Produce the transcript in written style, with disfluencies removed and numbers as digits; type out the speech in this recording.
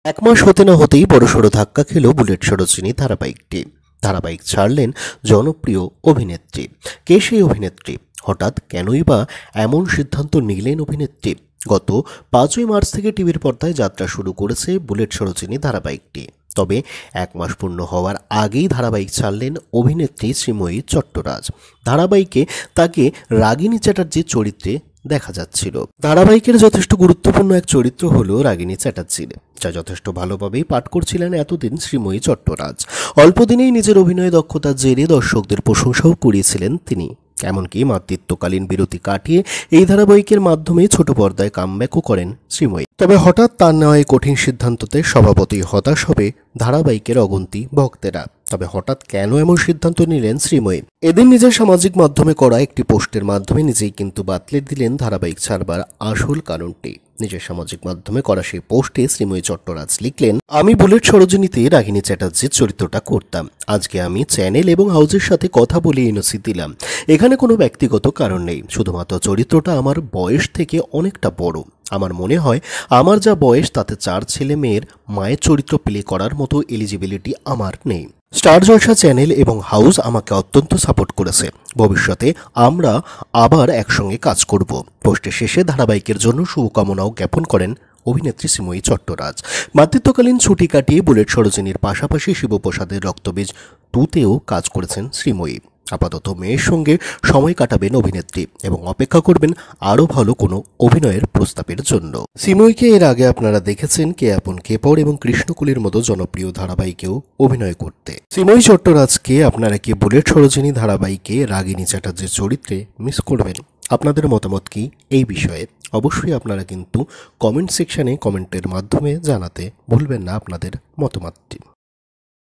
এক মাস হতে না হতেই বড়সড় ধাক্কা খেল বুলেট সরোজিনী ধারাবাহিকটি। ধারাবাহিক ছাড়লেন জনপ্রিয় অভিনেত্রী। কে সেই অভিনেত্রী? হঠাৎ কেনই বা এমন সিদ্ধান্ত নিলেন অভিনেত্রী? গত 5ই মার্চ থেকে টিভির পর্দায় যাত্রা শুরু করেছে বুলেট সরোজিনী ধারাবাহিকটি। তবে এক মাস পূর্ণ হওয়ার আগেই ধারাবাহিক ছাড়লেন অভিনেত্রী শ্রীময়ী চট্টরাজ। ধারাবাহিকে তাকে রাগিনী চ্যাটার্জির চরিত্রে দেখা যাচ্ছিল। ধারাবাহিকের যথেষ্ট গুরুত্বপূর্ণ এক চরিত্র হলো রাগিনী চ্যাটার্জির, যা যথেষ্ট ভালোভাবেই পাঠ করছিলেন এতদিন শ্রীময়ী চট্টরাজ। অল্পদিনেই নিজের অভিনয় দক্ষতার জেরে দর্শকদের প্রশংসাও কুড়িয়েছিলেন তিনি। এমনকি মাতৃত্বকালীন বিরতি কাটিয়ে এই ধারাবাহিকের মাধ্যমে ছোট পর্দায় কামব্যাকও করেন শ্রীময়ী। তবে হঠাৎ তার নেওয়া এই কঠিন সিদ্ধান্ততে স্বভাবতই হতাশ হবে ধারাবাহিকের অগুন্তি ভক্তেরা। তবে হঠাৎ কেন এমন সিদ্ধান্ত নিলেন শ্রীময়ী? এদিন নিজের সামাজিক মাধ্যমে করা একটি পোস্টের মাধ্যমে নিজেই কিন্তু বাতলে দিলেন ধারাবাহিক ছাড়বার আসল কারণটি। নিজের সামাজিক মাধ্যমে করা সেই পোস্টে শ্রীময়ী চট্টরাজ লিখলেন, আমি বুলেট সরোজিনীতে রাগিনী চ্যাটার্জির চরিত্রটা করতাম। আজকে আমি চ্যানেল এবং হাউজের সাথে কথা বলে এনওসি দিলাম। এখানে কোনো ব্যক্তিগত কারণ নেই, শুধুমাত্র চরিত্রটা আমার বয়স থেকে অনেকটা বড়। আমার মনে হয় আমার যা বয়স তাতে 4 ছেলে মেয়ের মায়ের চরিত্র প্লে করার মতো এলিজিবিলিটি আমার নেই। স্টার জলসা চ্যানেল এবং হাউস আমাকে অত্যন্ত সাপোর্ট করেছে। ভবিষ্যতে আমরা আবার একসঙ্গে কাজ করব। পোস্টের শেষে ধারাবাহিকের জন্য শুভকামনাও জ্ঞাপন করেন অভিনেত্রী শ্রীময়ী চট্টরাজ। মাতৃত্বকালীন ছুটি কাটিয়ে বুলেট সরোজিনীর পাশাপাশি শিবপ্রসাদের রক্তবীজ 2তেও কাজ করেছেন শ্রীময়ী। আপাতত মেয়ের সঙ্গে সময় কাটাবেন অভিনেত্রী এবং অপেক্ষা করবেন আরও ভালো কোনো অভিনয়ের প্রস্তাবের জন্য। শ্রীময়ীকে এর আগে আপনারা দেখেছেন কে আপন কে পর এবং কৃষ্ণকুলির মতো জনপ্রিয় ধারাবাহিকেও অভিনয় করতে। শ্রীময়ী চট্টরাজকে আপনারা কি বুলেট সরোজিনী ধারাবাহিকে রাগিনী চ্যাটার্জির চরিত্রে মিস করবেন? আপনাদের মতামত কি এই বিষয়ে? অবশ্যই আপনারা কিন্তু কমেন্ট সেকশনে কমেন্টের মাধ্যমে জানাতে ভুলবেন না আপনাদের মতামতটি।